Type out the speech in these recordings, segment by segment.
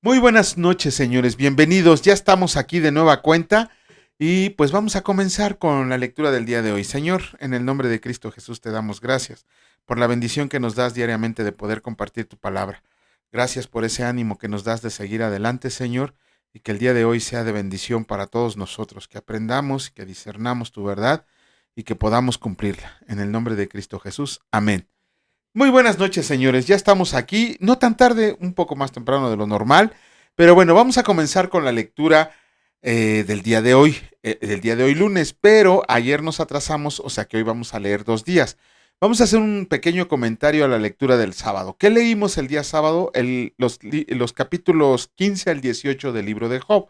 Muy buenas noches, señores. Bienvenidos. Ya estamos aquí de nueva cuenta y pues vamos a comenzar con la lectura del día de hoy. Señor, en el nombre de Cristo Jesús te damos gracias por la bendición que nos das diariamente de poder compartir tu palabra. Gracias por ese ánimo que nos das de seguir adelante, Señor, y que el día de hoy sea de bendición para todos nosotros, que aprendamos, que discernamos tu verdad y que podamos cumplirla. En el nombre de Cristo Jesús. Amén. Muy buenas noches, señores. Ya estamos aquí, no tan tarde, un poco más temprano de lo normal, pero bueno, vamos a comenzar con la lectura del día de hoy lunes, pero ayer nos atrasamos, o sea que hoy vamos a leer 2 días. Vamos a hacer un pequeño comentario a la lectura del sábado. ¿Qué leímos el día sábado? Los capítulos 15 al 18 del libro de Job.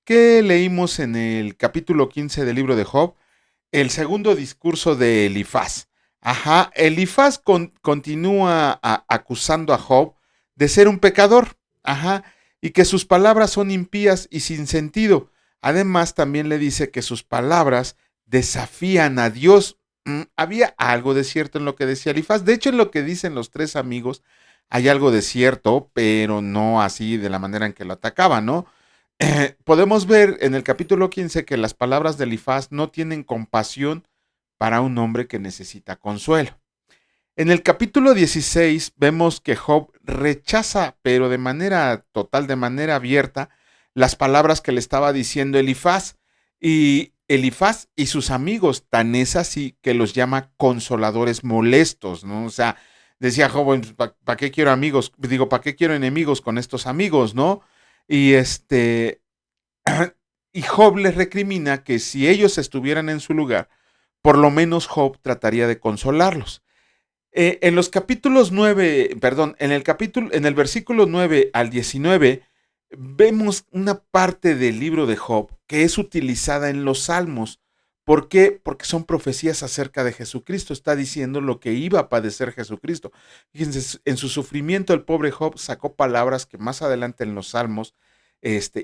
¿Qué leímos en el capítulo 15 del libro de Job? El segundo discurso de Elifaz. Ajá, Elifaz continúa acusando a Job de ser un pecador. Ajá, y que sus palabras son impías y sin sentido. Además, también le dice que sus palabras desafían a Dios. Había algo de cierto en lo que decía Elifaz. De hecho, en lo que dicen los tres amigos, hay algo de cierto, pero no así de la manera en que lo atacaban, ¿no? Podemos ver en el capítulo 15 que las palabras de Elifaz no tienen compasión para un hombre que necesita consuelo. En el capítulo 16 vemos que Job rechaza, pero de manera total, de manera abierta, las palabras que le estaba diciendo Elifaz. Y Elifaz y sus amigos, tan es así que los llama consoladores molestos, ¿no? O sea, decía Job, ¿para qué quiero amigos? Digo, ¿para qué quiero enemigos con estos amigos, no? Y y Job les recrimina que si ellos estuvieran en su lugar, por lo menos Job trataría de consolarlos. En los capítulos 9, perdón, en el versículo 9 al 19, vemos una parte del libro de Job que es utilizada en los salmos. ¿Por qué? Porque son profecías acerca de Jesucristo. Está diciendo lo que iba a padecer Jesucristo. Fíjense, en su sufrimiento el pobre Job sacó palabras que más adelante en los salmos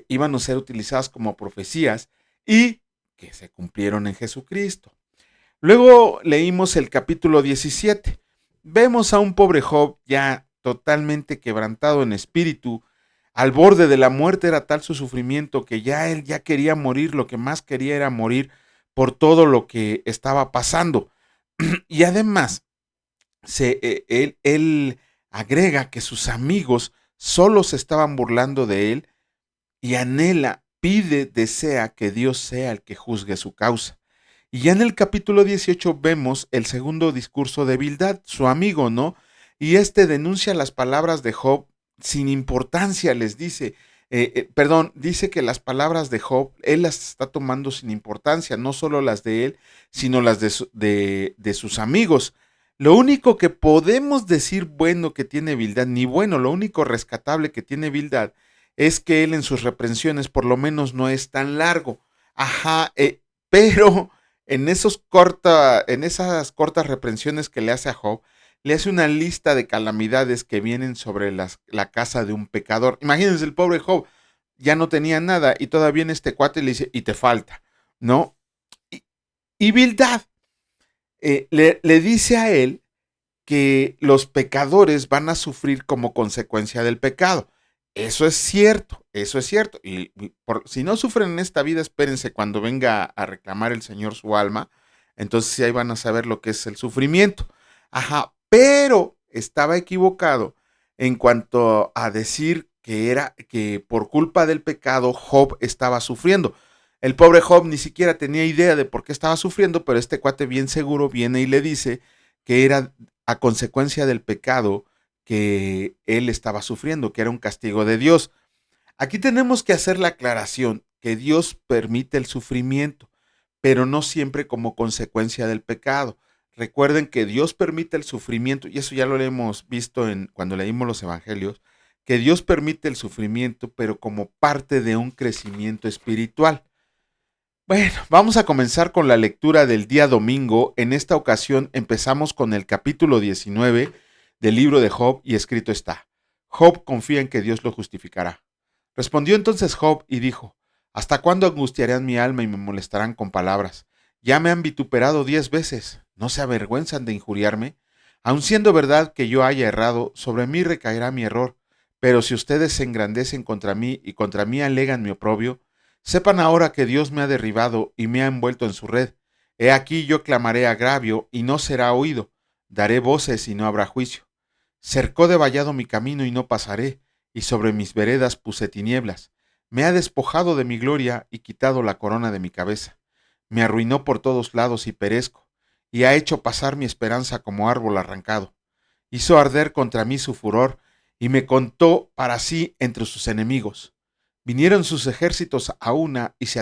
iban a ser utilizadas como profecías y que se cumplieron en Jesucristo. Luego leímos el capítulo 17. Vemos a un pobre Job ya totalmente quebrantado en espíritu, al borde de la muerte. Era tal su sufrimiento que ya él ya quería morir, lo que más quería era morir por todo lo que estaba pasando. Y además, él agrega que sus amigos solo se estaban burlando de él y anhela, pide, desea que Dios sea el que juzgue su causa. Y ya en el capítulo 18 vemos el segundo discurso de Bildad, su amigo, ¿no? Y denuncia las palabras de Job sin importancia, les dice, dice que las palabras de Job, él las está tomando sin importancia, no solo las de él, sino las de sus amigos. Lo único que podemos decir bueno que tiene Bildad, ni bueno, lo único rescatable que tiene Bildad, es que él en sus reprensiones por lo menos no es tan largo. Ajá, pero en esas cortas reprensiones que le hace a Job, le hace una lista de calamidades que vienen sobre la casa de un pecador. Imagínense, el pobre Job ya no tenía nada y todavía en este cuate le dice, y te falta, ¿no? Y, y Bildad le dice a él que los pecadores van a sufrir como consecuencia del pecado. Eso es cierto, eso es cierto. Si no sufren en esta vida, espérense cuando venga a reclamar el Señor su alma. Entonces sí, ahí van a saber lo que es el sufrimiento. Ajá, pero estaba equivocado en cuanto a decir que por culpa del pecado Job estaba sufriendo. El pobre Job ni siquiera tenía idea de por qué estaba sufriendo, pero este cuate bien seguro viene y le dice que era a consecuencia del pecado que él estaba sufriendo, que era un castigo de Dios. Aquí tenemos que hacer la aclaración que Dios permite el sufrimiento, pero no siempre como consecuencia del pecado. Recuerden que Dios permite el sufrimiento, y eso ya lo hemos visto cuando leímos los evangelios, que Dios permite el sufrimiento, pero como parte de un crecimiento espiritual. Bueno, vamos a comenzar con la lectura del día domingo. En esta ocasión empezamos con el capítulo 19 del libro de Job y escrito está: Job confía en que Dios lo justificará. Respondió entonces Job y dijo: ¿Hasta cuándo angustiarán mi alma y me molestarán con palabras? Ya me han vituperado 10 veces. ¿No se avergüenzan de injuriarme? Aun siendo verdad que yo haya errado, sobre mí recaerá mi error. Pero si ustedes se engrandecen contra mí y contra mí alegan mi oprobio, sepan ahora que Dios me ha derribado y me ha envuelto en su red. He aquí yo clamaré agravio y no será oído, daré voces y no habrá juicio. Cercó de vallado mi camino y no pasaré, y sobre mis veredas puse tinieblas. Me ha despojado de mi gloria y quitado la corona de mi cabeza. Me arruinó por todos lados y perezco, y ha hecho pasar mi esperanza como árbol arrancado. Hizo arder contra mí su furor, y me contó para sí entre sus enemigos. Vinieron sus ejércitos a una y se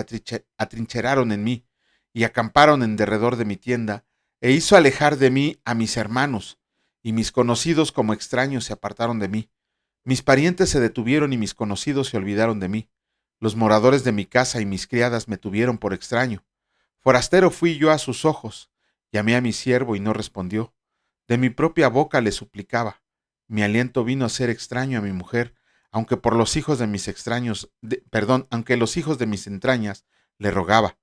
atrincheraron en mí, y acamparon en derredor de mi tienda, e hizo alejar de mí a mis hermanos, y mis conocidos como extraños se apartaron de mí. Mis parientes se detuvieron y mis conocidos se olvidaron de mí. Los moradores de mi casa y mis criadas me tuvieron por extraño. Forastero fui yo a sus ojos. Llamé a mi siervo y no respondió. De mi propia boca le suplicaba. Mi aliento vino a ser extraño a mi mujer, aunque por los hijos de mis aunque los hijos de mis entrañas le rogaba.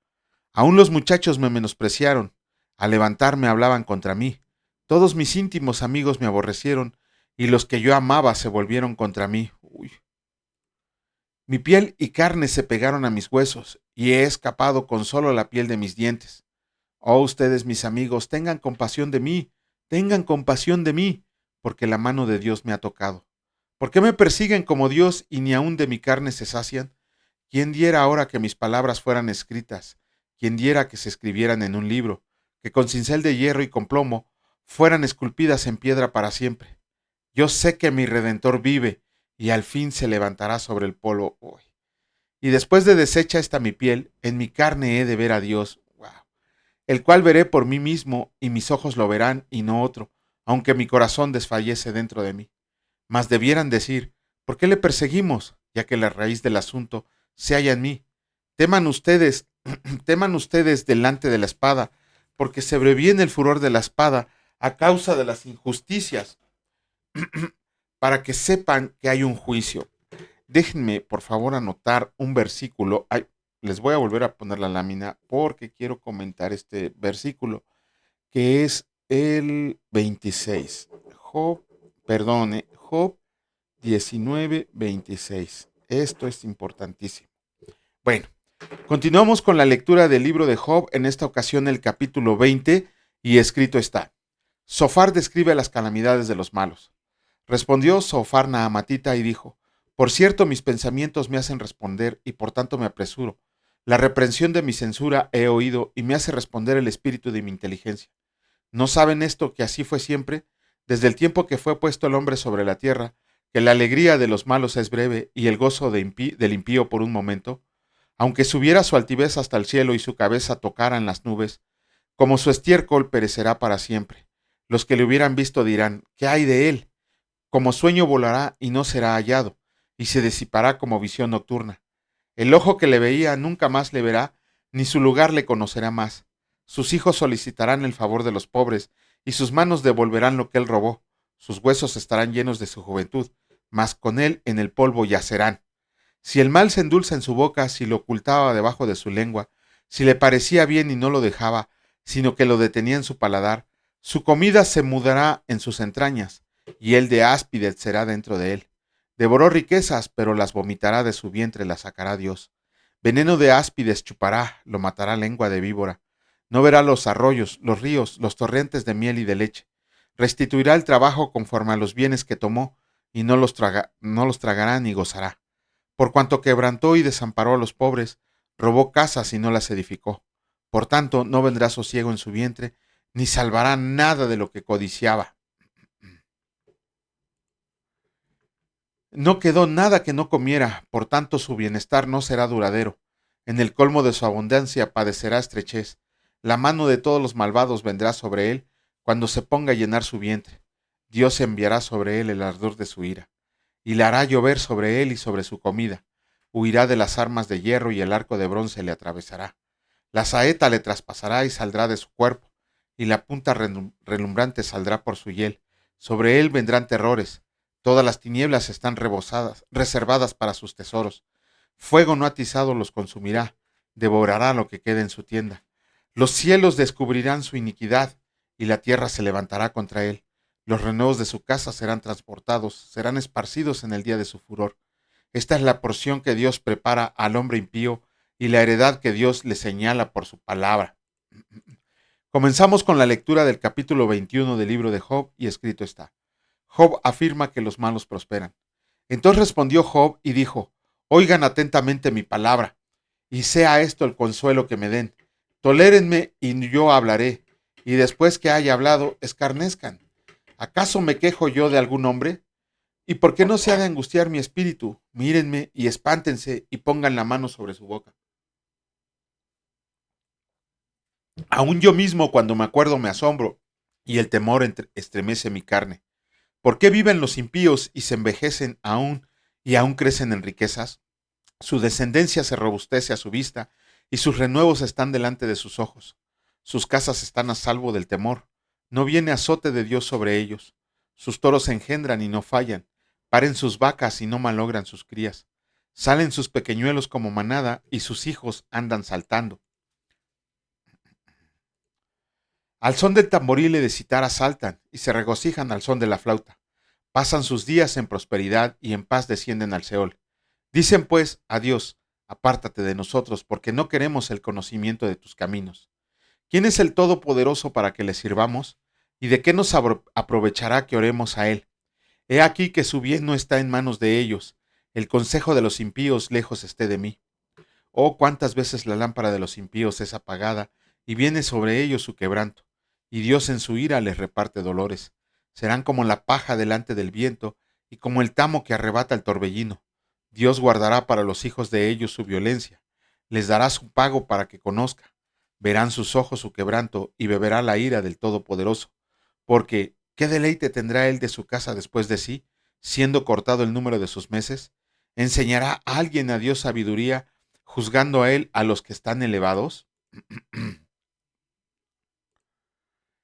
Aún los muchachos me menospreciaron. Al levantarme hablaban contra mí. Todos mis íntimos amigos me aborrecieron y los que yo amaba se volvieron contra mí. Uy. Mi piel y carne se pegaron a mis huesos y he escapado con solo la piel de mis dientes. Oh, ustedes, mis amigos, tengan compasión de mí, porque la mano de Dios me ha tocado. ¿Por qué me persiguen como Dios y ni aun de mi carne se sacian? ¿Quién diera ahora que mis palabras fueran escritas? ¿Quién diera que se escribieran en un libro, que con cincel de hierro y con plomo fueran esculpidas en piedra para siempre? Yo sé que mi Redentor vive y al fin se levantará sobre el polvo. Uy. Y después de deshecha esta mi piel, en mi carne he de ver a Dios, wow, el cual veré por mí mismo y mis ojos lo verán y no otro, aunque mi corazón desfallece dentro de mí. Mas debieran decir, ¿por qué le perseguimos? Ya que la raíz del asunto se halla en mí. Teman ustedes, teman ustedes delante de la espada, porque se breviene el furor de la espada a causa de las injusticias, para que sepan que hay un juicio. Déjenme, por favor, anotar un versículo. Ay, les voy a volver a poner la lámina porque quiero comentar este versículo, que es el 26. Job 19:26. Esto es importantísimo. Bueno, continuamos con la lectura del libro de Job, en esta ocasión el capítulo 20, y escrito está: Zofar describe las calamidades de los malos. Respondió Zofar Naamatita y dijo: Por cierto, mis pensamientos me hacen responder y por tanto me apresuro. La reprensión de mi censura he oído y me hace responder el espíritu de mi inteligencia. ¿No saben esto que así fue siempre, desde el tiempo que fue puesto el hombre sobre la tierra, que la alegría de los malos es breve y el gozo del impío por un momento? Aunque subiera su altivez hasta el cielo y su cabeza tocara en las nubes, como su estiércol perecerá para siempre. Los que le hubieran visto dirán: ¿qué hay de él? Como sueño volará y no será hallado, y se disipará como visión nocturna. El ojo que le veía nunca más le verá, ni su lugar le conocerá más. Sus hijos solicitarán el favor de los pobres, y sus manos devolverán lo que él robó. Sus huesos estarán llenos de su juventud, mas con él en el polvo yacerán. Si el mal se endulza en su boca, si lo ocultaba debajo de su lengua, si le parecía bien y no lo dejaba, sino que lo detenía en su paladar, su comida se mudará en sus entrañas, y el de áspide será dentro de él. Devoró riquezas, pero las vomitará de su vientre, las sacará Dios. Veneno de áspides chupará, lo matará lengua de víbora. No verá los arroyos, los ríos, los torrentes de miel y de leche. Restituirá el trabajo conforme a los bienes que tomó, y no los tragará ni gozará. Por cuanto quebrantó y desamparó a los pobres, robó casas y no las edificó. Por tanto, no vendrá sosiego en su vientre, ni salvará nada de lo que codiciaba. No quedó nada que no comiera, por tanto su bienestar no será duradero. En el colmo de su abundancia padecerá estrechez. La mano de todos los malvados vendrá sobre él cuando se ponga a llenar su vientre. Dios enviará sobre él el ardor de su ira, y le hará llover sobre él y sobre su comida. Huirá de las armas de hierro y el arco de bronce le atravesará. La saeta le traspasará y saldrá de su cuerpo, y la punta relumbrante saldrá por su hiel. Sobre él vendrán terrores. Todas las tinieblas están reservadas para sus tesoros. Fuego no atizado los consumirá, devorará lo que quede en su tienda. Los cielos descubrirán su iniquidad, y la tierra se levantará contra él. Los renuevos de su casa serán transportados, serán esparcidos en el día de su furor. Esta es la porción que Dios prepara al hombre impío y la heredad que Dios le señala por su palabra. Comenzamos con la lectura del capítulo 21 del libro de Job y escrito está: Job afirma que los malos prosperan. Entonces respondió Job y dijo: Oigan atentamente mi palabra, y sea esto el consuelo que me den. Tolérenme y yo hablaré, y después que haya hablado, escarnezcan. ¿Acaso me quejo yo de algún hombre? ¿Y por qué no se ha de angustiar mi espíritu? Mírenme y espántense y pongan la mano sobre su boca. Aún yo mismo cuando me acuerdo me asombro, y el temor estremece mi carne. ¿Por qué viven los impíos y se envejecen aún y aún crecen en riquezas? Su descendencia se robustece a su vista y sus renuevos están delante de sus ojos. Sus casas están a salvo del temor. No viene azote de Dios sobre ellos. Sus toros se engendran y no fallan. Paren sus vacas y no malogran sus crías. Salen sus pequeñuelos como manada y sus hijos andan saltando. Al son del tamboril y de citara saltan y se regocijan al son de la flauta. Pasan sus días en prosperidad y en paz descienden al Seol. Dicen pues a Dios: apártate de nosotros, porque no queremos el conocimiento de tus caminos. ¿Quién es el Todopoderoso para que le sirvamos? ¿Y de qué nos aprovechará que oremos a Él? He aquí que su bien no está en manos de ellos, el consejo de los impíos lejos esté de mí. Oh, cuántas veces la lámpara de los impíos es apagada, y viene sobre ellos su quebranto, y Dios en su ira les reparte dolores. Serán como la paja delante del viento, y como el tamo que arrebata el torbellino. Dios guardará para los hijos de ellos su violencia, les dará su pago para que conozca. Verán sus ojos su quebranto, y beberá la ira del Todopoderoso. Porque, ¿qué deleite tendrá él de su casa después de sí, siendo cortado el número de sus meses? ¿Enseñará a alguien a Dios sabiduría, juzgando a él a los que están elevados?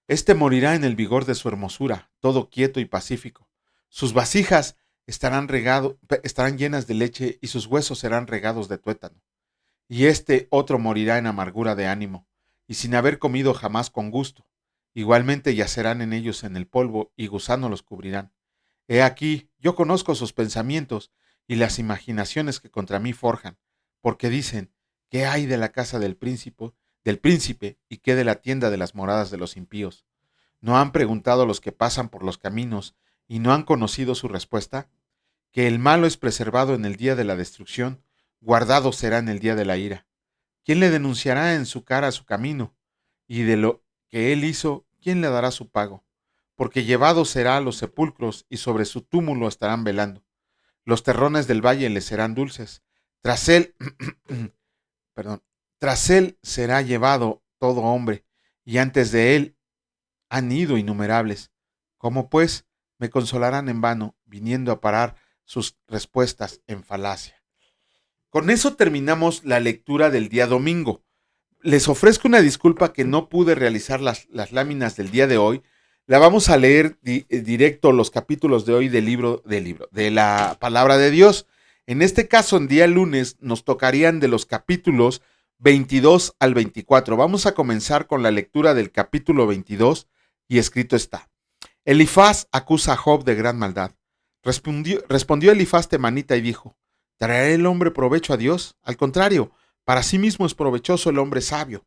Este morirá en el vigor de su hermosura, todo quieto y pacífico. Sus vasijas estarán llenas de leche y sus huesos serán regados de tuétano. Y este otro morirá en amargura de ánimo, y sin haber comido jamás con gusto. Igualmente yacerán en ellos en el polvo, y gusanos los cubrirán. He aquí, yo conozco sus pensamientos y las imaginaciones que contra mí forjan, porque dicen: ¿qué hay de la casa del príncipe, y qué de la tienda de las moradas de los impíos? ¿No han preguntado los que pasan por los caminos, y no han conocido su respuesta? Que el malo es preservado en el día de la destrucción, guardado será en el día de la ira. ¿Quién le denunciará en su cara su camino? Y de lo que él hizo, ¿quién le dará su pago? Porque llevado será a los sepulcros, y sobre su túmulo estarán velando. Los terrones del valle le serán dulces. Tras él, perdón, tras él será llevado todo hombre, y antes de él han ido innumerables. ¿Cómo pues me consolarán en vano, viniendo a parar sus respuestas en falacia? Con eso terminamos la lectura del día domingo. Les ofrezco una disculpa que no pude realizar las láminas del día de hoy. La vamos a leer directo los capítulos de hoy de la palabra de Dios. En este caso, en día lunes, nos tocarían de los capítulos 22 al 24. Vamos a comenzar con la lectura del capítulo 22 y escrito está: Elifaz acusa a Job de gran maldad. Respondió Elifaz temanita y dijo: ¿traerá el hombre provecho a Dios? Al contrario, para sí mismo es provechoso el hombre sabio.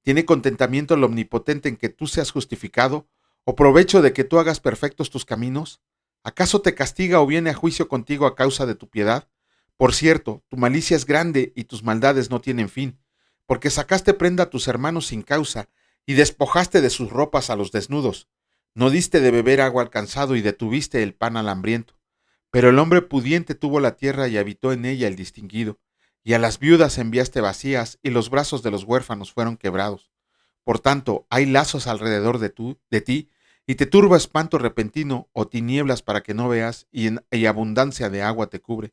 ¿Tiene contentamiento el omnipotente en que tú seas justificado? ¿O provecho de que tú hagas perfectos tus caminos? ¿Acaso te castiga o viene a juicio contigo a causa de tu piedad? Por cierto, tu malicia es grande y tus maldades no tienen fin, porque sacaste prenda a tus hermanos sin causa y despojaste de sus ropas a los desnudos. No diste de beber agua al cansado y detuviste el pan al hambriento. Pero el hombre pudiente tuvo la tierra y habitó en ella el distinguido. Y a las viudas enviaste vacías, y los brazos de los huérfanos fueron quebrados. Por tanto, hay lazos alrededor de ti, y te turba espanto repentino, o tinieblas para que no veas, y abundancia de agua te cubre.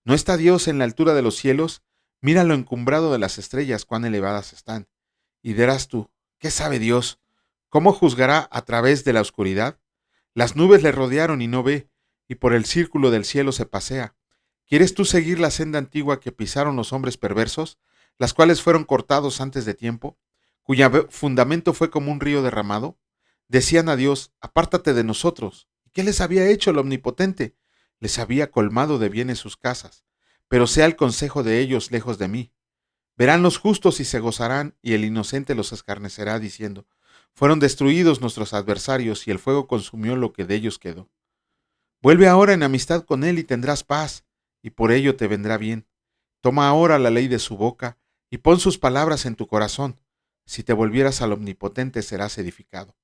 ¿No está Dios en la altura de los cielos? Mira lo encumbrado de las estrellas, cuán elevadas están. Y dirás tú: ¿qué sabe Dios? ¿Cómo juzgará a través de la oscuridad? Las nubes le rodearon y no ve, y por el círculo del cielo se pasea. ¿Quieres tú seguir la senda antigua que pisaron los hombres perversos, las cuales fueron cortados antes de tiempo, cuyo fundamento fue como un río derramado? Decían a Dios: apártate de nosotros. ¿Y qué les había hecho el Omnipotente? Les había colmado de bienes sus casas, pero sea el consejo de ellos lejos de mí. Verán los justos y se gozarán, y el inocente los escarnecerá, diciendo: fueron destruidos nuestros adversarios, y el fuego consumió lo que de ellos quedó. Vuelve ahora en amistad con él y tendrás paz, y por ello te vendrá bien. Toma ahora la ley de su boca, y pon sus palabras en tu corazón. Si te volvieras al Omnipotente, serás edificado.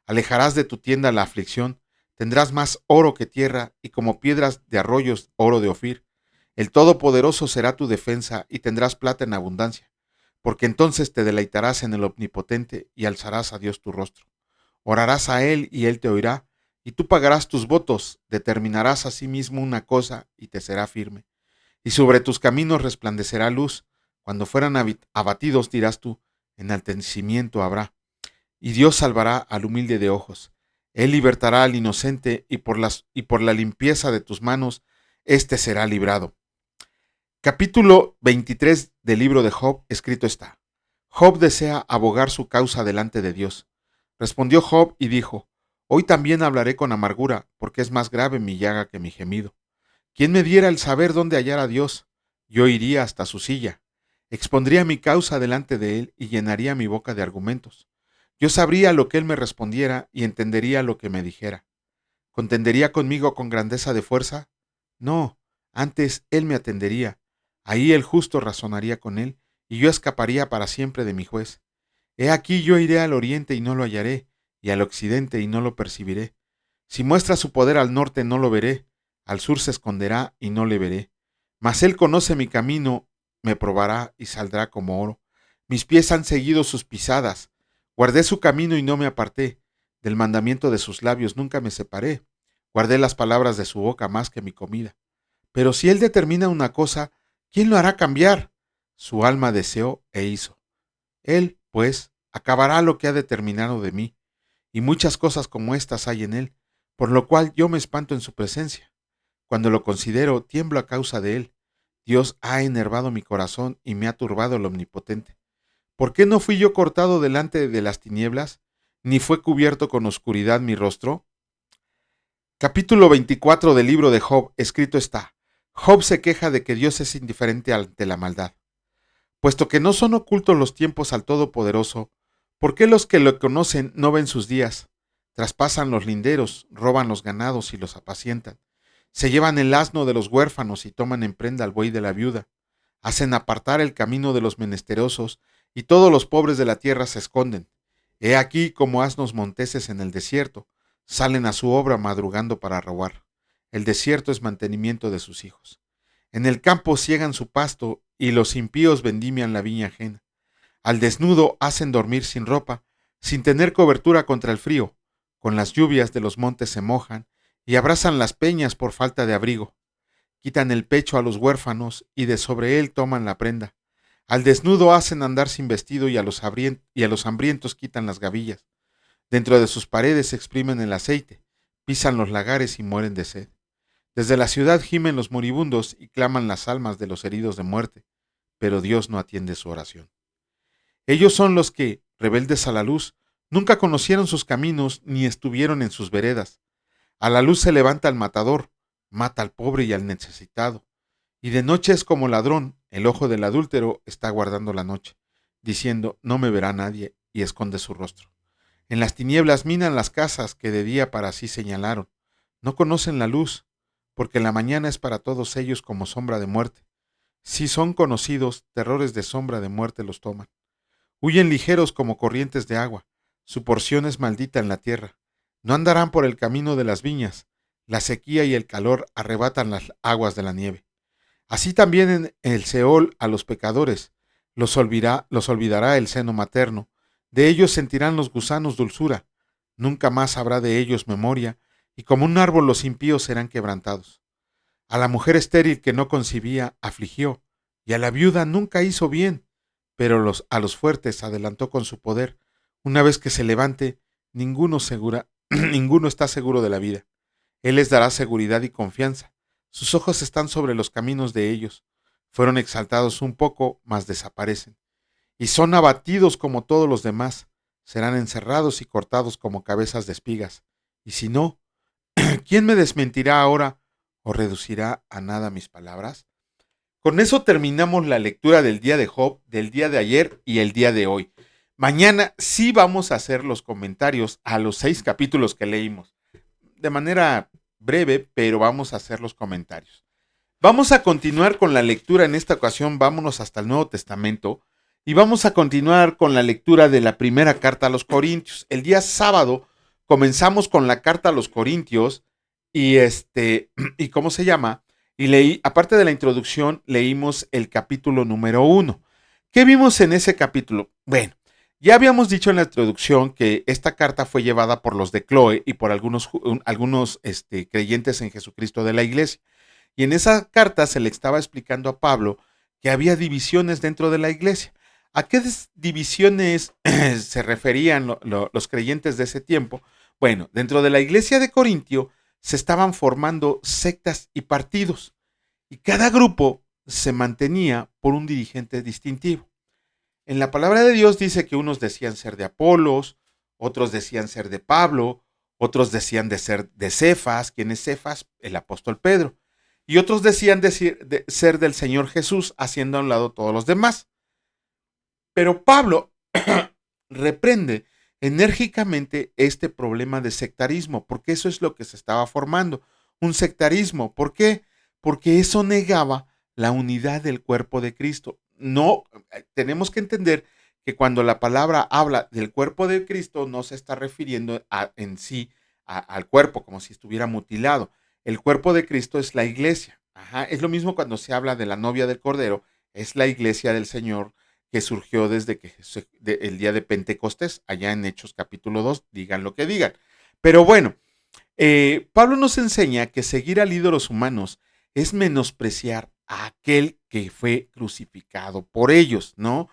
Alejarás de tu tienda la aflicción, tendrás más oro que tierra, y como piedras de arroyos oro de Ofir. El Todopoderoso será tu defensa, y tendrás plata en abundancia, porque entonces te deleitarás en el Omnipotente, y alzarás a Dios tu rostro. Orarás a Él, y Él te oirá, y tú pagarás tus votos, determinarás a sí mismo una cosa, y te será firme. Y sobre tus caminos resplandecerá luz. Cuando fueran abatidos, dirás tú: enaltecimiento habrá. Y Dios salvará al humilde de ojos. Él libertará al inocente, y por la limpieza de tus manos, éste será librado. Capítulo 23 del libro de Job, escrito está: Job desea abogar su causa delante de Dios. Respondió Job y dijo: hoy también hablaré con amargura, porque es más grave mi llaga que mi gemido. ¿Quién me diera el saber dónde hallar a Dios? Yo iría hasta su silla, expondría mi causa delante de él y llenaría mi boca de argumentos. Yo sabría lo que él me respondiera y entendería lo que me dijera. ¿Contendería conmigo con grandeza de fuerza? No, antes él me atendería. Ahí el justo razonaría con él, y yo escaparía para siempre de mi juez. He aquí yo iré al oriente y no lo hallaré, y al occidente y no lo percibiré. Si muestra su poder al norte no lo veré, al sur se esconderá y no le veré. Mas él conoce mi camino, me probará y saldrá como oro. Mis pies han seguido sus pisadas, guardé su camino y no me aparté. Del mandamiento de sus labios nunca me separé. Guardé las palabras de su boca más que mi comida. Pero si él determina una cosa, ¿quién lo hará cambiar? Su alma deseó e hizo. Él, pues, acabará lo que ha determinado de mí, y muchas cosas como estas hay en él, por lo cual yo me espanto en su presencia. Cuando lo considero, tiemblo a causa de él. Dios ha enervado mi corazón y me ha turbado el Omnipotente. ¿Por qué no fui yo cortado delante de las tinieblas, ni fue cubierto con oscuridad mi rostro? Capítulo 24 del libro de Job, escrito está: Job se queja de que Dios es indiferente ante la maldad. Puesto que no son ocultos los tiempos al Todopoderoso, ¿por qué los que lo conocen no ven sus días? Traspasan los linderos, roban los ganados y los apacientan. Se llevan el asno de los huérfanos y toman en prenda al buey de la viuda. Hacen apartar el camino de los menesterosos, y todos los pobres de la tierra se esconden. He aquí como asnos monteses en el desierto, salen a su obra madrugando para robar. El desierto es mantenimiento de sus hijos. En el campo ciegan su pasto, y los impíos vendimian la viña ajena. Al desnudo hacen dormir sin ropa, sin tener cobertura contra el frío. Con las lluvias de los montes se mojan, y abrazan las peñas por falta de abrigo. Quitan el pecho a los huérfanos, y de sobre él toman la prenda. Al desnudo hacen andar sin vestido, y a los hambrientos quitan las gavillas. Dentro de sus paredes exprimen el aceite, pisan los lagares y mueren de sed. Desde la ciudad gimen los moribundos y claman las almas de los heridos de muerte, pero Dios no atiende su oración. Ellos son los que, rebeldes a la luz, nunca conocieron sus caminos ni estuvieron en sus veredas. A la luz se levanta el matador, mata al pobre y al necesitado. Y de noche es como ladrón, el ojo del adúltero está guardando la noche, diciendo: no me verá nadie, y esconde su rostro. En las tinieblas minan las casas que de día para sí señalaron. No conocen la luz, porque la mañana es para todos ellos como sombra de muerte. Si son conocidos, terrores de sombra de muerte los toman. Huyen ligeros como corrientes de agua. Su porción es maldita en la tierra. No andarán por el camino de las viñas. La sequía y el calor arrebatan las aguas de la nieve. Así también en el Seol a los pecadores. Los olvidará el seno materno. De ellos sentirán los gusanos dulzura. Nunca más habrá de ellos memoria, y como un árbol los impíos serán quebrantados. A la mujer estéril que no concibía afligió, y a la viuda nunca hizo bien, pero a los fuertes adelantó con su poder. Una vez que se levante, ninguno está seguro de la vida. Él les dará seguridad y confianza. Sus ojos están sobre los caminos de ellos. Fueron exaltados un poco, mas desaparecen. Y son abatidos como todos los demás. serán encerrados y cortados como cabezas de espigas. Y si no, ¿quién me desmentirá ahora o reducirá a nada mis palabras? Con eso terminamos la lectura del día de Job, del día de ayer y el día de hoy. Mañana sí vamos a hacer los comentarios a los 6 capítulos que leímos. De manera breve, pero vamos a hacer los comentarios. Vamos a continuar con la lectura en esta ocasión, vámonos hasta el Nuevo Testamento y vamos a continuar con la lectura de la primera carta a los Corintios. El día sábado comenzamos con la carta a los Corintios y y ¿cómo se llama? Y leí, aparte de la introducción, leímos el capítulo número 1. ¿Qué vimos en ese capítulo? Bueno, ya habíamos dicho en la introducción que esta carta fue llevada por los de Chloe y por algunos creyentes en Jesucristo de la iglesia. Y en esa carta se le estaba explicando a Pablo que había divisiones dentro de la iglesia. ¿A qué divisiones se referían los creyentes de ese tiempo? Bueno, dentro de la iglesia de Corintio se estaban formando sectas y partidos, y cada grupo se mantenía por un dirigente distintivo. En la palabra de Dios dice que unos decían ser de Apolos, otros decían ser de Pablo, otros decían de ser de Cefas. ¿Quién es Cefas? El apóstol Pedro. Y otros decían de ser del Señor Jesús, haciendo a un lado todos los demás. Pero Pablo reprende enérgicamente este problema de sectarismo, porque eso es lo que se estaba formando, un sectarismo. ¿Por qué? Porque eso negaba la unidad del cuerpo de Cristo. No, tenemos que entender que cuando la palabra habla del cuerpo de Cristo no se está refiriendo en sí al cuerpo como si estuviera mutilado. El cuerpo de Cristo es la iglesia. Ajá, es lo mismo cuando se habla de la novia del Cordero, es la iglesia del Señor que surgió desde el día de Pentecostés, allá en Hechos capítulo 2, digan lo que digan. Pero bueno, Pablo nos enseña que seguir al ídolos humanos es menospreciar a aquel que fue crucificado por ellos, ¿no?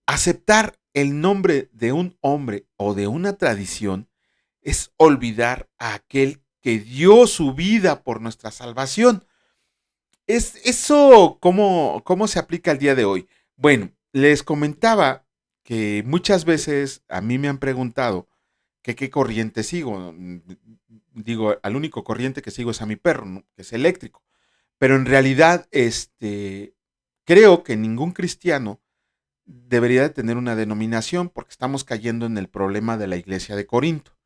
Aceptar el nombre de un hombre o de una tradición es olvidar a aquel que dio su vida por nuestra salvación. ¿Cómo se aplica al día de hoy? Bueno, les comentaba que muchas veces a mí me han preguntado que qué corriente sigo. Digo, al único corriente que sigo es a mi perro, ¿no? Que es eléctrico. Pero en realidad, creo que ningún cristiano debería de tener una denominación porque estamos cayendo en el problema de la iglesia de Corinto.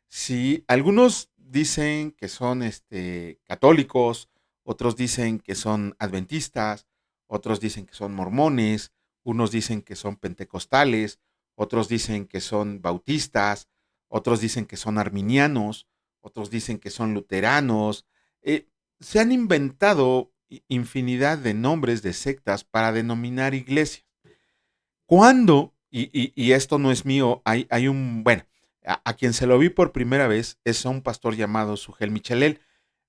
Si algunos dicen que son católicos, otros dicen que son adventistas, otros dicen que son mormones, unos dicen que son pentecostales, otros dicen que son bautistas, otros dicen que son arminianos, otros dicen que son luteranos. Se han inventado infinidad de nombres de sectas para denominar iglesias. ¿Cuándo? Y esto no es mío, hay un, bueno, a quien se lo vi por primera vez es a un pastor llamado Sugel Michelel,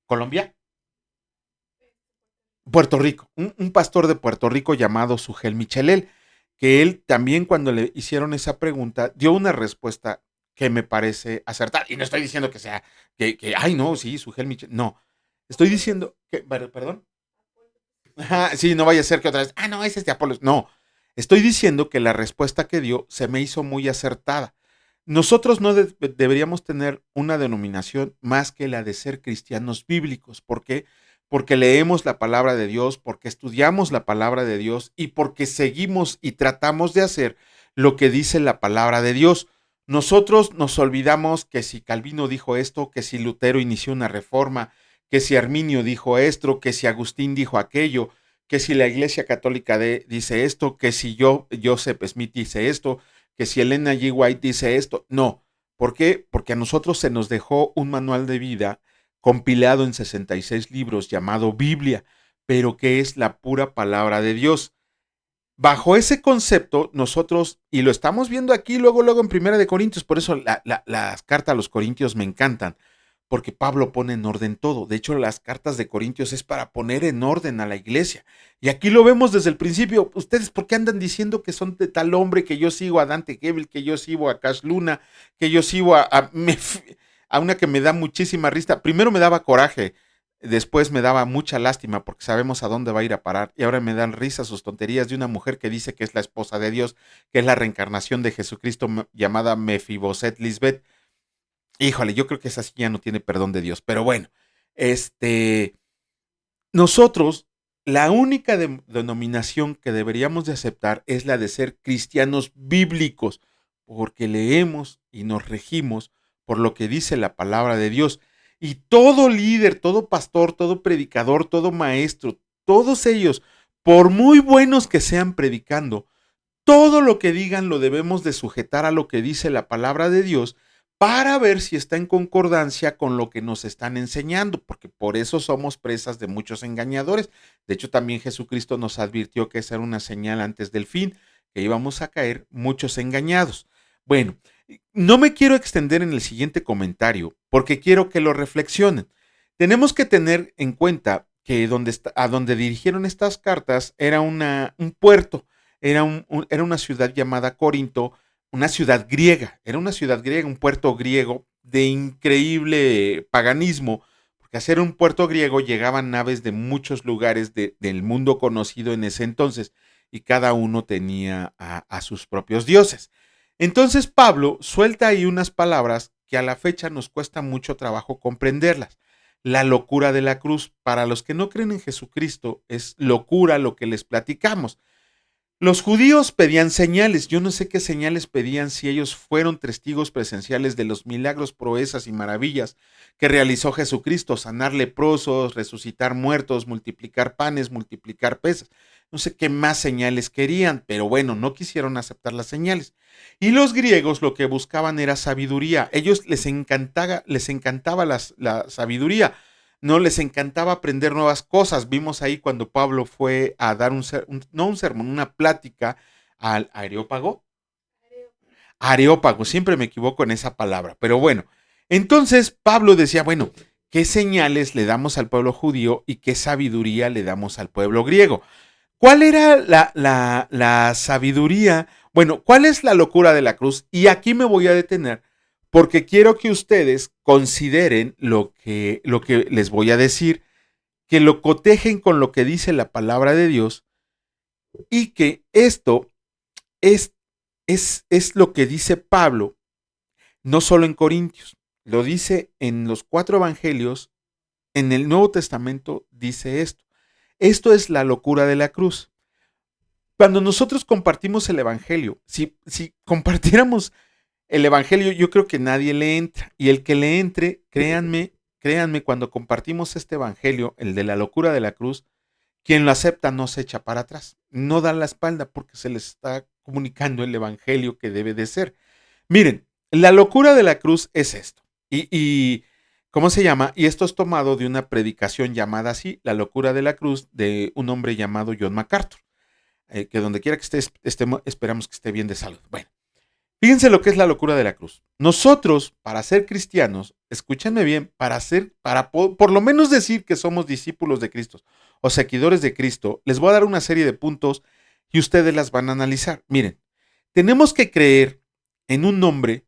Colombia, Puerto Rico, un pastor de Puerto Rico llamado Sugel Michelel, que él también cuando le hicieron esa pregunta dio una respuesta que me parece acertada. Y no estoy diciendo que sea, ay no, sí, Sugel Michelel, no. Estoy diciendo que, perdón. Ajá, sí, no vaya a ser que otra vez, no, ese es de Apolos. No, estoy diciendo que la respuesta que dio se me hizo muy acertada. Nosotros no deberíamos tener una denominación más que la de ser cristianos bíblicos. ¿Por qué? Porque leemos la palabra de Dios, porque estudiamos la palabra de Dios y porque seguimos y tratamos de hacer lo que dice la palabra de Dios. Nosotros nos olvidamos que si Calvino dijo esto, que si Lutero inició una reforma, que si Arminio dijo esto, que si Agustín dijo aquello, que si la Iglesia Católica dice esto, que si Joseph Smith dice esto, que si Elena G. White dice esto. No. ¿Por qué? Porque a nosotros se nos dejó un manual de vida compilado en 66 libros llamado Biblia, pero que es la pura palabra de Dios. Bajo ese concepto, nosotros, y lo estamos viendo aquí luego en Primera de Corintios, por eso las cartas a los Corintios me encantan, porque Pablo pone en orden todo. De hecho, las cartas de Corintios es para poner en orden a la iglesia. Y aquí lo vemos desde el principio. ¿Ustedes por qué andan diciendo que son de tal hombre, que yo sigo a Dante Gebel, que yo sigo a Cash Luna, que yo sigo a una que me da muchísima risa? Primero me daba coraje. Después me daba mucha lástima porque sabemos a dónde va a ir a parar y ahora me dan risa sus tonterías de una mujer que dice que es la esposa de Dios, que es la reencarnación de Jesucristo llamada Mefiboset Lisbeth. Híjole, yo creo que esa sí ya no tiene perdón de Dios, pero bueno, este, nosotros, la única denominación que deberíamos de aceptar es la de ser cristianos bíblicos, porque leemos y nos regimos por lo que dice la palabra de Dios. Y todo líder, todo pastor, todo predicador, todo maestro, todos ellos, por muy buenos que sean predicando, todo lo que digan lo debemos de sujetar a lo que dice la palabra de Dios para ver si está en concordancia con lo que nos están enseñando, porque por eso somos presas de muchos engañadores. De hecho, también Jesucristo nos advirtió que esa era una señal antes del fin, que íbamos a caer muchos engañados. Bueno, no me quiero extender en el siguiente comentario, porque quiero que lo reflexionen. Tenemos que tener en cuenta que a donde dirigieron estas cartas era un puerto, era una ciudad llamada Corinto, una ciudad griega, era una ciudad griega, un puerto griego de increíble paganismo, porque a ser un puerto griego llegaban naves de muchos lugares del mundo conocido en ese entonces y cada uno tenía a sus propios dioses. Entonces Pablo suelta ahí unas palabras que a la fecha nos cuesta mucho trabajo comprenderlas. La locura de la cruz, para los que no creen en Jesucristo, es locura lo que les platicamos. Los judíos pedían señales. Yo no sé qué señales pedían si ellos fueron testigos presenciales de los milagros, proezas y maravillas que realizó Jesucristo: sanar leprosos, resucitar muertos, multiplicar panes, multiplicar peces. No sé qué más señales querían, pero bueno, no quisieron aceptar las señales. Y los griegos lo que buscaban era sabiduría. Ellos les encantaba la sabiduría. No les encantaba aprender nuevas cosas. Vimos ahí cuando Pablo fue a dar no un sermón, una plática al Areópago. Areópago, siempre me equivoco en esa palabra, pero bueno. Entonces Pablo decía, bueno, ¿qué señales le damos al pueblo judío y qué sabiduría le damos al pueblo griego? ¿Cuál era la sabiduría? Bueno, ¿cuál es la locura de la cruz? Y aquí me voy a detener porque quiero que ustedes consideren lo que les voy a decir, que lo cotejen con lo que dice la palabra de Dios y que esto es, es lo que dice Pablo, no solo en Corintios, lo dice en los 4 evangelios, en el Nuevo Testamento dice esto. Esto es la locura de la cruz. Cuando nosotros compartimos el evangelio, si compartiéramos el evangelio, yo creo que nadie le entra. Y el que le entre, créanme, cuando compartimos este evangelio, el de la locura de la cruz, quien lo acepta no se echa para atrás, no da la espalda porque se les está comunicando el evangelio que debe de ser. Miren, la locura de la cruz es esto. ¿Cómo se llama? Y esto es tomado de una predicación llamada así, La locura de la cruz, de un hombre llamado John MacArthur. Que donde quiera que esté, esperamos que esté bien de salud. Bueno, fíjense lo que es la locura de la cruz. Nosotros, para ser cristianos, escúchenme bien, por lo menos decir que somos discípulos de Cristo o seguidores de Cristo, les voy a dar una serie de puntos y ustedes las van a analizar. Miren, tenemos que creer en un hombre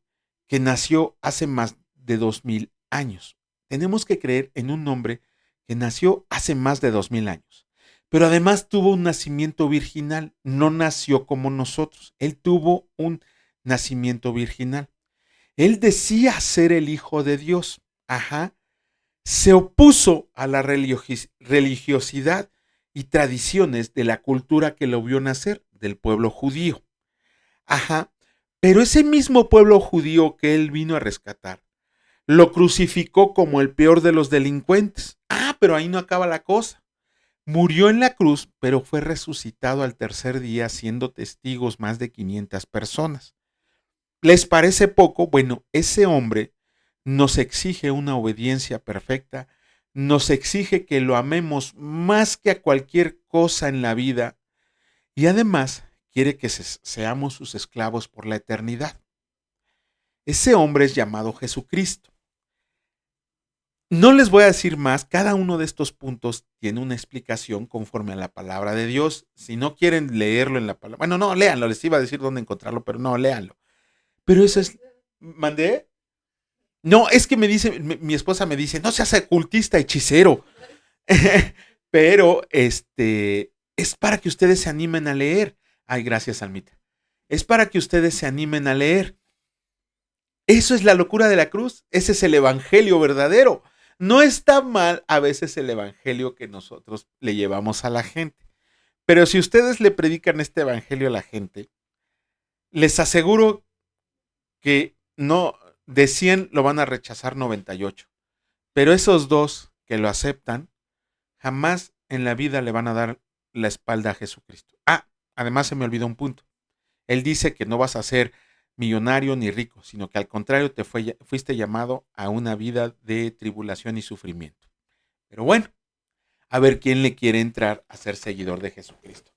que nació hace más de 2000 años. Tenemos que creer en un hombre que nació hace más de 2000 años. Pero además tuvo un nacimiento virginal, no nació como nosotros, él tuvo un nacimiento virginal. Él decía ser el Hijo de Dios, ajá, se opuso a la religiosidad y tradiciones de la cultura que lo vio nacer, del pueblo judío, ajá, pero ese mismo pueblo judío que él vino a rescatar, lo crucificó como el peor de los delincuentes. Pero ahí no acaba la cosa. Murió en la cruz, pero fue resucitado al tercer día, siendo testigos más de 500 personas. ¿Les parece poco? Bueno, ese hombre nos exige una obediencia perfecta, nos exige que lo amemos más que a cualquier cosa en la vida y además quiere que seamos sus esclavos por la eternidad. Ese hombre es llamado Jesucristo. No les voy a decir más, cada uno de estos puntos tiene una explicación conforme a la palabra de Dios. Si no quieren leerlo en la palabra, bueno, no, léanlo, les iba a decir dónde encontrarlo, pero no, léanlo. Pero eso es, ¿mandé? No, es que me dice, mi esposa me dice, no seas ocultista, hechicero. Pero es para que ustedes se animen a leer. Ay, gracias, Almita. Es para que ustedes se animen a leer. Eso es la locura de la cruz. Ese es el evangelio verdadero. No está mal a veces el evangelio que nosotros le llevamos a la gente. Pero si ustedes le predican este evangelio a la gente, les aseguro que no, de 100 lo van a rechazar 98. Pero esos dos que lo aceptan, jamás en la vida le van a dar la espalda a Jesucristo. Ah, además se me olvidó un punto. Él dice que no vas a ser millonario ni rico, sino que al contrario fuiste llamado a una vida de tribulación y sufrimiento. Pero bueno, a ver quién le quiere entrar a ser seguidor de Jesucristo.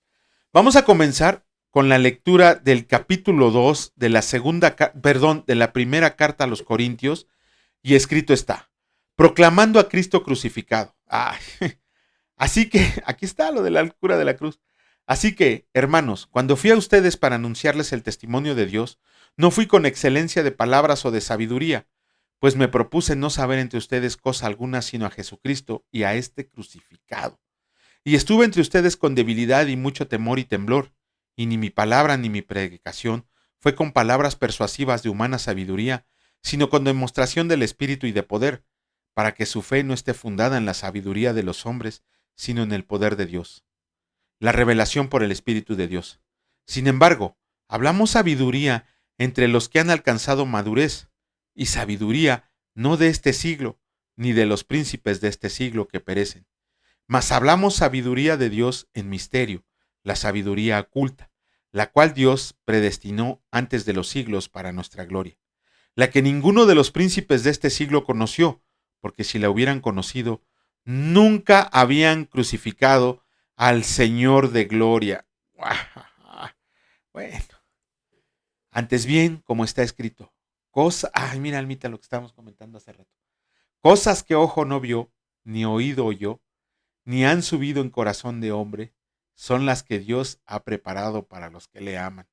Vamos a comenzar con la lectura del capítulo 2 de de la primera carta a los Corintios, y escrito está: proclamando a Cristo crucificado. Ay, así que aquí está lo de la locura de la cruz. Así que, hermanos, cuando fui a ustedes para anunciarles el testimonio de Dios, no fui con excelencia de palabras o de sabiduría, pues me propuse no saber entre ustedes cosa alguna sino a Jesucristo y a este crucificado. Y estuve entre ustedes con debilidad y mucho temor y temblor, y ni mi palabra ni mi predicación fue con palabras persuasivas de humana sabiduría, sino con demostración del Espíritu y de poder, para que su fe no esté fundada en la sabiduría de los hombres, sino en el poder de Dios. La revelación por el Espíritu de Dios. Sin embargo, hablamos sabiduría entre los que han alcanzado madurez, y sabiduría no de este siglo, ni de los príncipes de este siglo que perecen. Mas hablamos sabiduría de Dios en misterio, la sabiduría oculta, la cual Dios predestinó antes de los siglos para nuestra gloria, la que ninguno de los príncipes de este siglo conoció, porque si la hubieran conocido, nunca habían crucificado al Señor de gloria. Bueno, antes bien, como está escrito, ay, mira, Almita, lo que estábamos comentando hace rato, cosas que ojo no vio, ni oído oyó, ni han subido en corazón de hombre, son las que Dios ha preparado para los que le aman.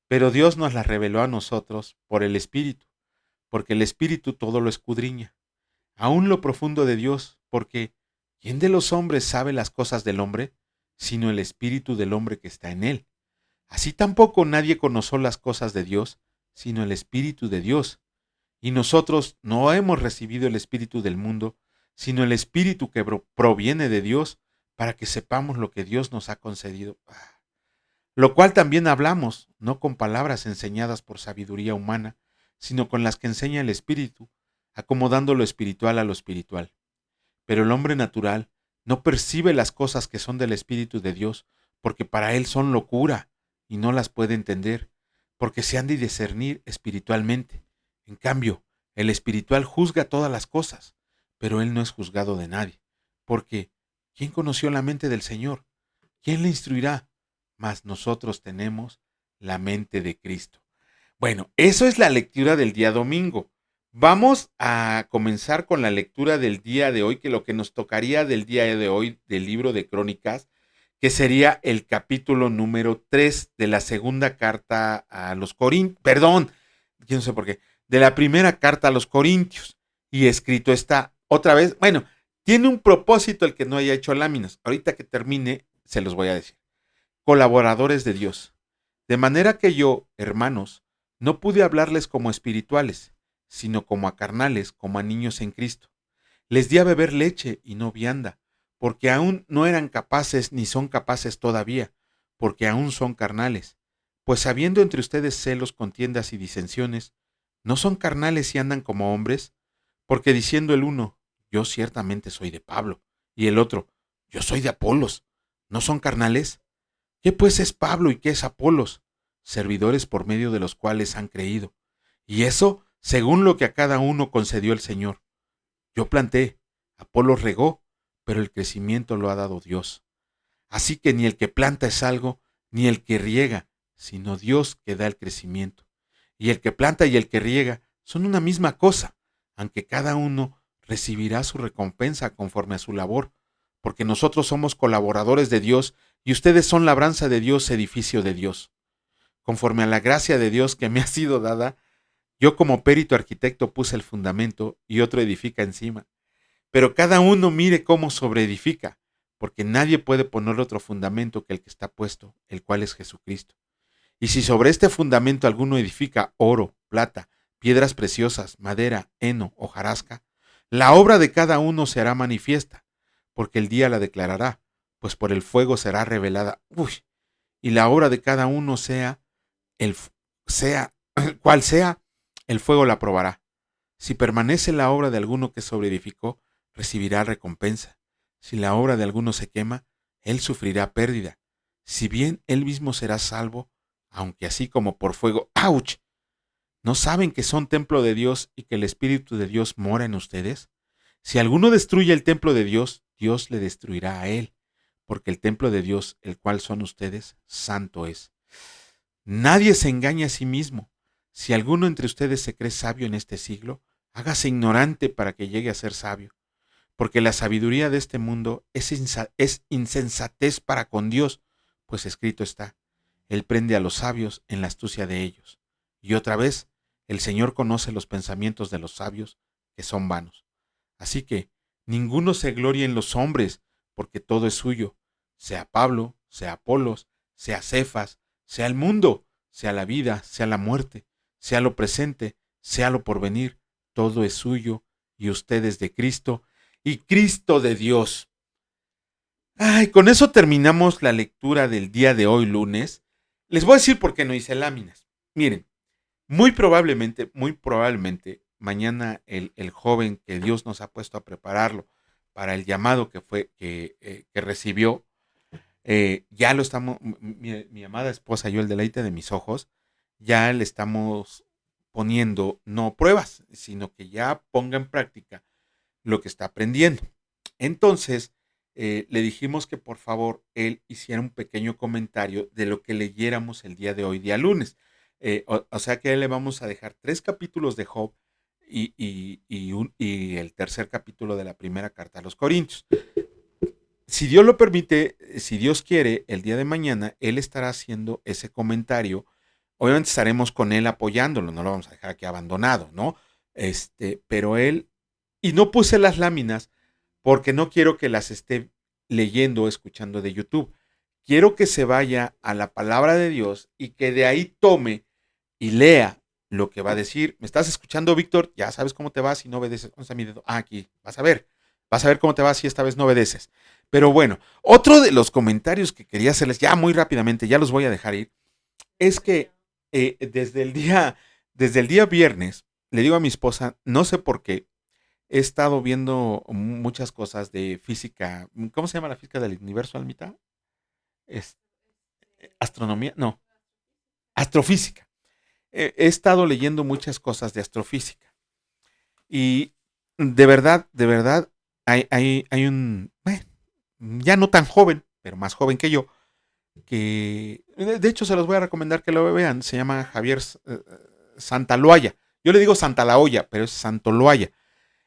Pero Dios nos las reveló a nosotros por el Espíritu, porque el Espíritu todo lo escudriña, aún lo profundo de Dios, porque ¿quién de los hombres sabe las cosas del hombre, sino el Espíritu del hombre que está en él? Así tampoco nadie conoció las cosas de Dios, sino el Espíritu de Dios. Y nosotros no hemos recibido el Espíritu del mundo, sino el Espíritu que proviene de Dios, para que sepamos lo que Dios nos ha concedido. Lo cual también hablamos, no con palabras enseñadas por sabiduría humana, sino con las que enseña el Espíritu, acomodando lo espiritual a lo espiritual. Pero el hombre natural no percibe las cosas que son del Espíritu de Dios, porque para él son locura, y no las puede entender, porque se han de discernir espiritualmente. En cambio, el espiritual juzga todas las cosas, pero él no es juzgado de nadie, porque ¿quién conoció la mente del Señor? ¿Quién le instruirá? Mas nosotros tenemos la mente de Cristo. Bueno, eso es la lectura del día domingo. Vamos a comenzar con la lectura del día de hoy, que lo que nos tocaría del día de hoy del libro de Crónicas, que sería el capítulo número 3 de la segunda carta a los Corintios, perdón, yo no sé por qué, de la primera carta a los Corintios. Y escrito está otra vez, bueno, tiene un propósito el que no haya hecho láminas. Ahorita que termine, se los voy a decir. Colaboradores de Dios. De manera que yo, hermanos, no pude hablarles como espirituales, sino como a carnales, como a niños en Cristo. Les di a beber leche y no vianda, porque aún no eran capaces ni son capaces todavía, porque aún son carnales. Pues habiendo entre ustedes celos, contiendas y disensiones, ¿no son carnales y andan como hombres? Porque diciendo el uno, yo ciertamente soy de Pablo, y el otro, yo soy de Apolos, ¿no son carnales? ¿Qué pues es Pablo y qué es Apolos? Servidores por medio de los cuales han creído. Y eso según lo que a cada uno concedió el Señor. Yo planté, Apolos regó, pero el crecimiento lo ha dado Dios. Así que ni el que planta es algo, ni el que riega, sino Dios que da el crecimiento. Y el que planta y el que riega son una misma cosa, aunque cada uno recibirá su recompensa conforme a su labor, porque nosotros somos colaboradores de Dios y ustedes son labranza de Dios, edificio de Dios. Conforme a la gracia de Dios que me ha sido dada, Yo como perito arquitecto puse el fundamento y otro edifica encima. Pero cada uno mire cómo sobreedifica, porque nadie puede poner otro fundamento que el que está puesto, el cual es Jesucristo. Y si sobre este fundamento alguno edifica oro, plata, piedras preciosas, madera, heno, hojarasca, la obra de cada uno será manifiesta, porque el día la declarará, pues por el fuego será revelada. Uy, y la obra de cada uno el sea cual sea, el fuego la probará. Si permanece la obra de alguno que sobreedificó, recibirá recompensa. Si la obra de alguno se quema, él sufrirá pérdida. Si bien él mismo será salvo, aunque así como por fuego. ¡Auch! ¿No saben que son templo de Dios y que el Espíritu de Dios mora en ustedes? Si alguno destruye el templo de Dios, Dios le destruirá a él, porque el templo de Dios, el cual son ustedes, santo es. Nadie se engaña a sí mismo. Si alguno entre ustedes se cree sabio en este siglo, hágase ignorante para que llegue a ser sabio, porque la sabiduría de este mundo es insensatez para con Dios, pues escrito está, Él prende a los sabios en la astucia de ellos. Y otra vez, el Señor conoce los pensamientos de los sabios, que son vanos. Así que ninguno se glorie en los hombres, porque todo es suyo, sea Pablo, sea Apolos, sea Cefas, sea el mundo, sea la vida, sea la muerte, sea lo presente, sea lo porvenir, todo es suyo, y ustedes de Cristo, y Cristo de Dios. Ay, con eso terminamos la lectura del día de hoy, lunes. Les voy a decir por qué no hice láminas. Miren, muy probablemente, mañana el joven que Dios nos ha puesto a prepararlo para el llamado que recibió, ya lo estamos, mi amada esposa, yo el deleite de mis ojos, ya le estamos poniendo no pruebas, sino que ya ponga en práctica lo que está aprendiendo. Entonces, le dijimos que por favor él hiciera un pequeño comentario de lo que leyéramos el día de hoy, día lunes. O sea que le vamos a dejar 3 capítulos de Job y el tercer capítulo de la primera carta a los Corintios. Si Dios lo permite, si Dios quiere, el día de mañana él estará haciendo ese comentario. Obviamente estaremos con él apoyándolo, no lo vamos a dejar aquí abandonado, ¿no? Pero él, y no puse las láminas porque no quiero que las esté leyendo o escuchando de YouTube. Quiero que se vaya a la palabra de Dios y que de ahí tome y lea lo que va a decir. ¿Me estás escuchando, Víctor? Ya sabes cómo te va si no obedeces. ¿Dónde está mi dedo? Ah, aquí. Vas a ver. Vas a ver cómo te va si esta vez no obedeces. Pero bueno, otro de los comentarios que quería hacerles ya muy rápidamente, ya los voy a dejar ir, es que desde el día viernes, le digo a mi esposa, no sé por qué, he estado viendo muchas cosas de física. ¿Cómo se llama la física del universo, Almita? Es, astronomía, no, astrofísica. He estado leyendo muchas cosas de astrofísica. Y de verdad, hay un, bueno, ya no tan joven, pero más joven que yo, que de hecho se los voy a recomendar que lo vean. Se llama Javier Santaloaya. Yo le digo Santalaoya, pero es Santoloaya.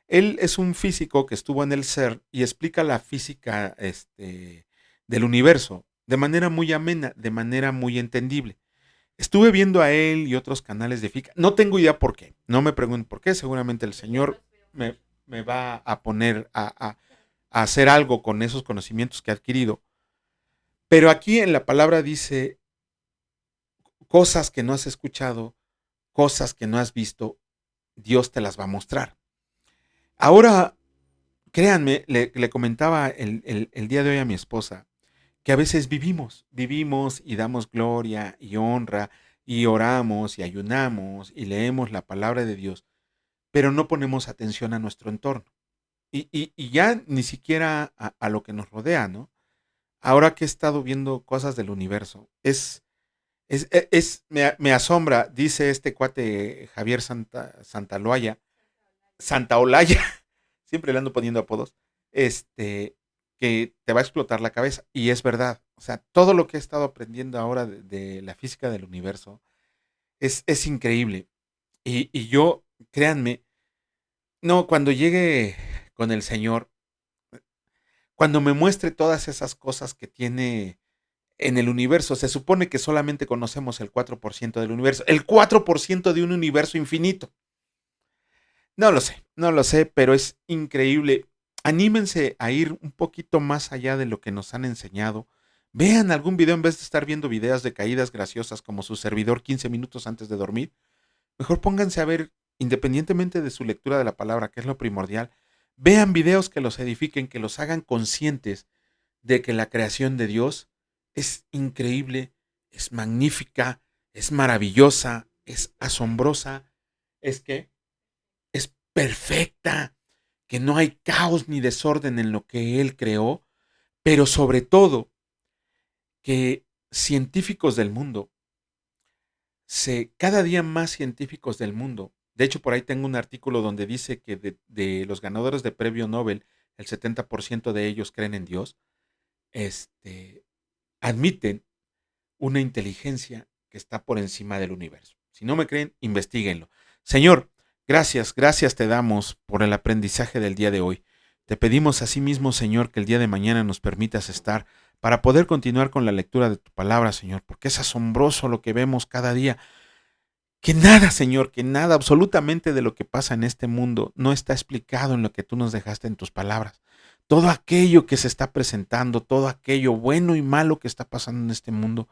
Él es un físico que estuvo en el CERN y explica la física del universo de manera muy amena, de manera muy entendible. Estuve viendo a él y otros canales de física. No tengo idea por qué. No me pregunten por qué. Seguramente el Señor me va a poner a hacer algo con esos conocimientos que he adquirido. Pero aquí en la palabra dice cosas que no has escuchado, cosas que no has visto, Dios te las va a mostrar. Ahora, créanme, le comentaba el día de hoy a mi esposa, que a veces vivimos y damos gloria y honra y oramos y ayunamos y leemos la palabra de Dios, pero no ponemos atención a nuestro entorno. Y ya ni siquiera a lo que nos rodea, ¿no? Ahora que he estado viendo cosas del universo, me asombra, dice este cuate Javier Santaloaya, Santaolalla, siempre le ando poniendo apodos, que te va a explotar la cabeza. Y es verdad. O sea, todo lo que he estado aprendiendo ahora de la física del universo es increíble. Y yo, créanme, no, cuando llegue con el Señor, cuando me muestre todas esas cosas que tiene en el universo. Se supone que solamente conocemos el 4% del universo, el 4% de un universo infinito. No lo sé, pero es increíble. Anímense a ir un poquito más allá de lo que nos han enseñado. Vean algún video en vez de estar viendo videos de caídas graciosas como su servidor 15 minutos antes de dormir. Mejor pónganse a ver, independientemente de su lectura de la palabra, que es lo primordial, vean videos que los edifiquen, que los hagan conscientes de que la creación de Dios es increíble, es magnífica, es maravillosa, es asombrosa, es que es perfecta, que no hay caos ni desorden en lo que Él creó, pero sobre todo que científicos del mundo, cada día más científicos del mundo, de hecho por ahí tengo un artículo donde dice que de los ganadores de premio Nobel, el 70% de ellos creen en Dios, admiten una inteligencia que está por encima del universo. Si no me creen, investíguenlo. Señor, gracias te damos por el aprendizaje del día de hoy. Te pedimos asimismo, Señor, que el día de mañana nos permitas estar para poder continuar con la lectura de tu palabra, Señor, porque es asombroso lo que vemos cada día. Que nada, Señor, que nada absolutamente de lo que pasa en este mundo no está explicado en lo que tú nos dejaste en tus palabras. Todo aquello que se está presentando, todo aquello bueno y malo que está pasando en este mundo,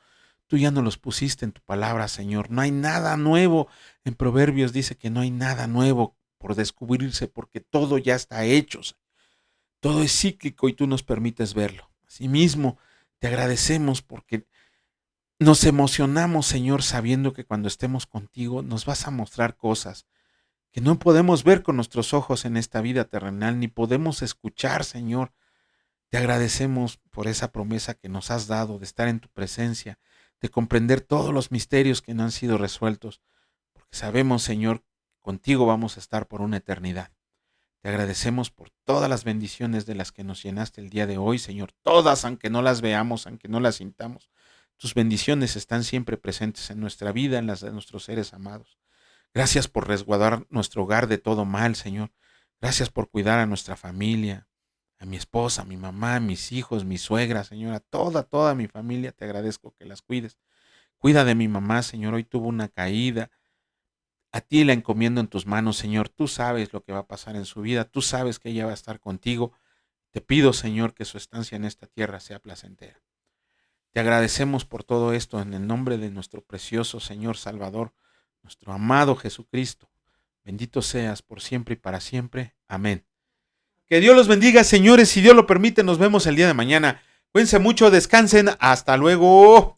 tú ya nos los pusiste en tu palabra, Señor. No hay nada nuevo. En Proverbios dice que no hay nada nuevo por descubrirse porque todo ya está hecho. Todo es cíclico y tú nos permites verlo. Asimismo, te agradecemos porque nos emocionamos, Señor, sabiendo que cuando estemos contigo nos vas a mostrar cosas que no podemos ver con nuestros ojos en esta vida terrenal, ni podemos escuchar, Señor. Te agradecemos por esa promesa que nos has dado de estar en tu presencia, de comprender todos los misterios que no han sido resueltos, porque sabemos, Señor, contigo vamos a estar por una eternidad. Te agradecemos por todas las bendiciones de las que nos llenaste el día de hoy, Señor. Todas, aunque no las veamos, aunque no las sintamos. Tus bendiciones están siempre presentes en nuestra vida, en las de nuestros seres amados. Gracias por resguardar nuestro hogar de todo mal, Señor. Gracias por cuidar a nuestra familia, a mi esposa, a mi mamá, a mis hijos, mi suegra, Señor, a toda mi familia. Te agradezco que las cuides. Cuida de mi mamá, Señor. Hoy tuvo una caída. A ti la encomiendo en tus manos, Señor. Tú sabes lo que va a pasar en su vida. Tú sabes que ella va a estar contigo. Te pido, Señor, que su estancia en esta tierra sea placentera. Te agradecemos por todo esto en el nombre de nuestro precioso Señor Salvador, nuestro amado Jesucristo. Bendito seas por siempre y para siempre. Amén. Que Dios los bendiga, señores. Si Dios lo permite, nos vemos el día de mañana. Cuídense mucho, descansen. Hasta luego.